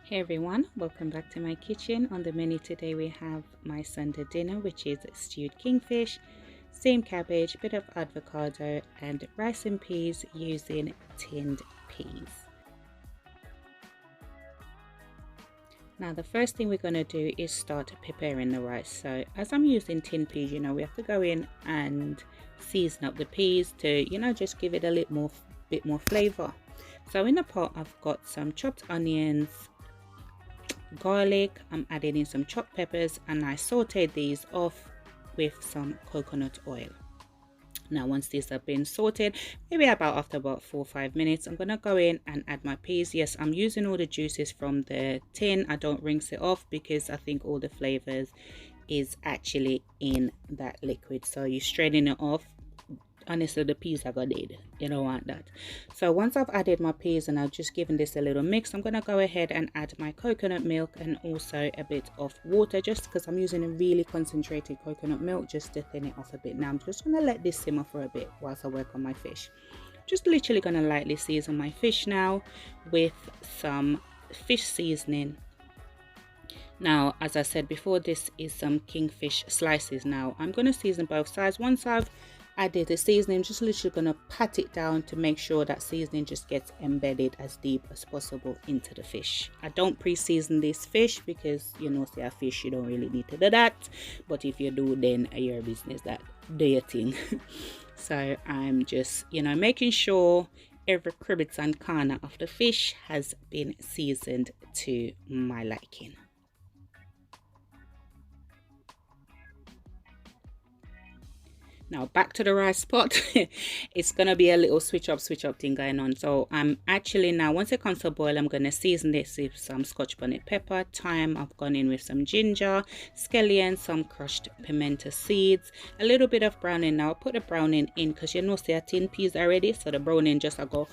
Hey everyone, welcome back to my kitchen. On the menu today we have my Sunday dinner, which is stewed kingfish, steamed cabbage, bit of avocado and rice and peas using tinned peas. Now the first thing we're going to do is start preparing the rice. So as I'm using tinned peas, we have to go in and season up the peas to, just give it a little bit more flavor. So in the pot I've got some chopped onions, garlic, I'm adding in some chopped peppers, and I sauteed these off with some coconut oil. Now once these have been sauteed, maybe after about 4 or 5 minutes, I'm gonna go in and add my peas. Yes, I'm using all the juices from the tin. I don't rinse it off because I think all the flavors is actually in that liquid, so you're straining it off. Honestly, the peas are gonna dead. You don't want that. So once I've added my peas and I've just given this a little mix, I'm gonna go ahead and add my coconut milk and also a bit of water, just because I'm using a really concentrated coconut milk just to thin it off a bit. Now I'm just gonna let this simmer for a bit whilst I work on my fish. Just literally gonna lightly season my fish now with some fish seasoning. Now, as I said before, this is some kingfish slices. Now I'm gonna season both sides. Once I've added the seasoning, just literally gonna pat it down to make sure that seasoning just gets embedded as deep as possible into the fish. I don't pre-season this fish because say a fish you don't really need to do that, but if you do, then your business, that do your thing. So I'm just making sure every cribbits and corner of the fish has been seasoned to my liking. Now back to the rice pot. It's gonna be a little switch up thing going on. So I'm actually, now once it comes to boil, I'm gonna season this with some scotch bonnet pepper, thyme. I've gone in with some ginger, scallion, some crushed pimento seeds, a little bit of browning. Now I'll put the browning in because see I tin peas already, so the browning just go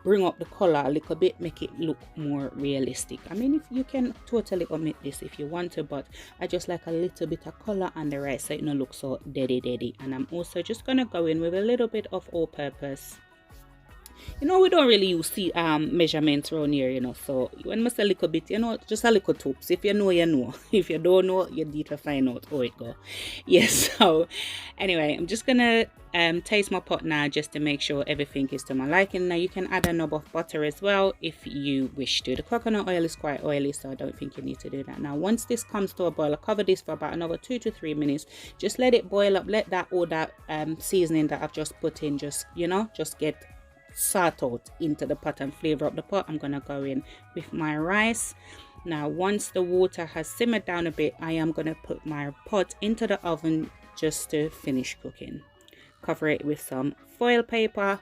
bring up the color a little bit, make it look more realistic. I mean, if you can totally omit this if you want to, but I just like a little bit of color on the rice so it don't look so deady. And I'm also just gonna go in with a little bit of all-purpose. We don't really use measurements around here, so when I say a little bit, just a little toops. If you know, you know. If you don't know, you need to find out how it go. Yes, so anyway, I'm just gonna taste my pot now just to make sure everything is to my liking. Now you can add a knob of butter as well if you wish to. The coconut oil is quite oily, so I don't think you need to do that. Now once this comes to a boil, I'll cover this for about another 2 to 3 minutes. Just let it boil up, let that all that seasoning that I've just put in just get sort out into the pot and flavor up the pot. I'm gonna go in with my rice. Now once the water has simmered down a bit, I am gonna put my pot into the oven just to finish cooking. Cover it with some foil paper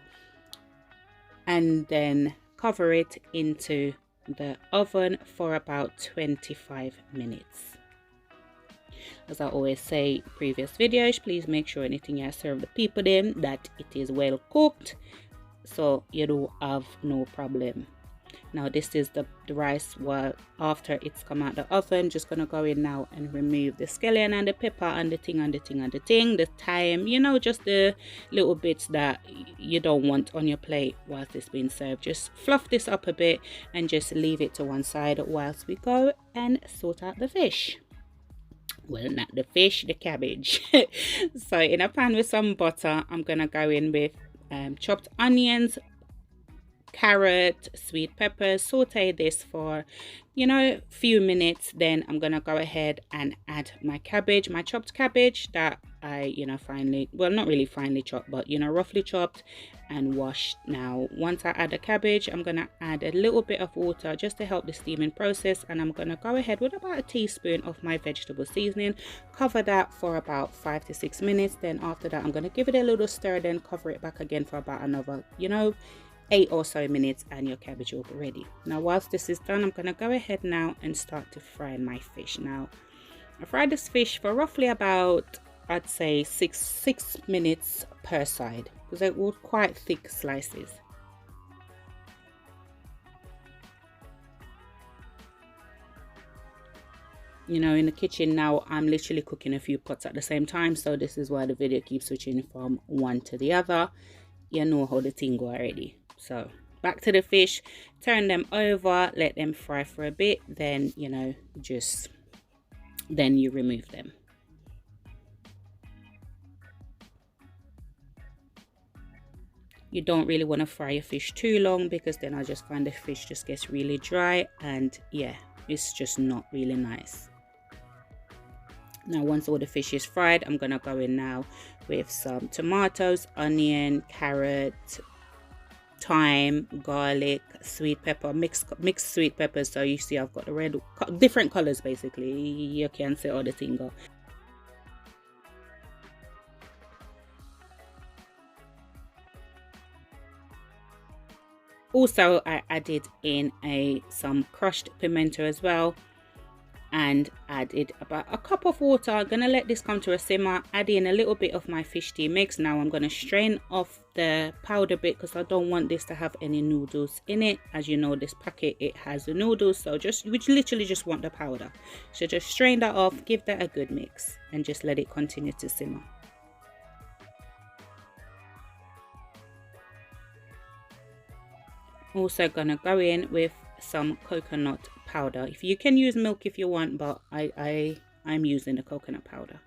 and then cover it into the oven for about 25 minutes. As I always say previous videos, please make sure anything you serve the people them that it is well cooked, so you don't have no problem. Now this is the rice after it's come out the oven. Just gonna go in now and remove the scallion and the pepper and the thyme, just the little bits that you don't want on your plate whilst it's being served. Just fluff this up a bit and just leave it to one side whilst we go and sort out the fish. Well, not the fish, the cabbage. So in a pan with some butter, I'm gonna go in with chopped onions, carrot, sweet peppers. Saute this for few minutes. Then I'm gonna go ahead and add my cabbage, my chopped cabbage that I finely, well, not really finely chopped, but roughly chopped and washed. Now once I add the cabbage, I'm gonna add a little bit of water just to help the steaming process, and I'm gonna go ahead with about a teaspoon of my vegetable seasoning. Cover that for about 5 to 6 minutes. Then after that, I'm gonna give it a little stir, then cover it back again for about another 8 or so minutes, and your cabbage will be ready. Now whilst this is done, I'm gonna go ahead now and start to fry my fish. Now I fried this fish for roughly about, I'd say 6 minutes per side, because they were quite thick slices. In the kitchen now, I'm literally cooking a few pots at the same time, so this is why the video keeps switching from one to the other. You know how the thing go already. So back to the fish, turn them over, let them fry for a bit, then you know, then you remove them. You don't really want to fry your fish too long, because then I just find the fish just gets really dry, and yeah, it's just not really nice. Now once all the fish is fried, I'm gonna go in now with some tomatoes, onion, carrot, thyme, garlic, sweet pepper, mixed sweet peppers. So you see I've got the red, different colors basically, you can see all the thing go. Also I added in some crushed pimento as well, and added about a cup of water. I'm gonna let this come to a simmer, add in a little bit of my fish tea mix. Now I'm gonna strain off the powder bit, because I don't want this to have any noodles in it. As you know, this packet, it has the noodles, so we literally just want the powder. So just strain that off, give that a good mix, and just let it continue to simmer. Also gonna go in with some coconut powder. If you can use milk if you want, but I'm using the coconut powder.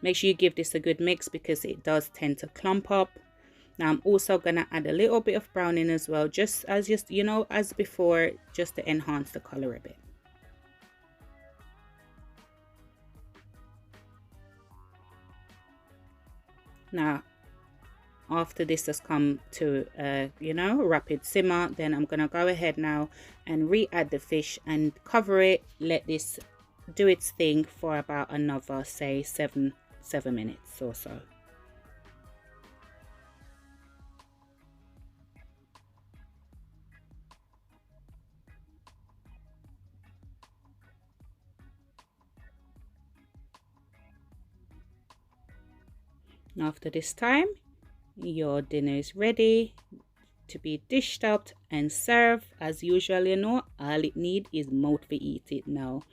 Make sure you give this a good mix, because it does tend to clump up. Now I'm also gonna add a little bit of browning as well, just you know, as before, just to enhance the color a bit. Now after this has come to you know, rapid simmer, then I'm gonna go ahead now and re-add the fish and cover it, let this do its thing for about another, say, 7 minutes or so. After this time, your dinner is ready to be dished up and served. As usual, you know, all it need is mouth to eat it now.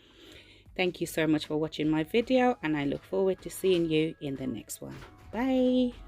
Thank you so much for watching my video, and I look forward to seeing you in the next one. Bye.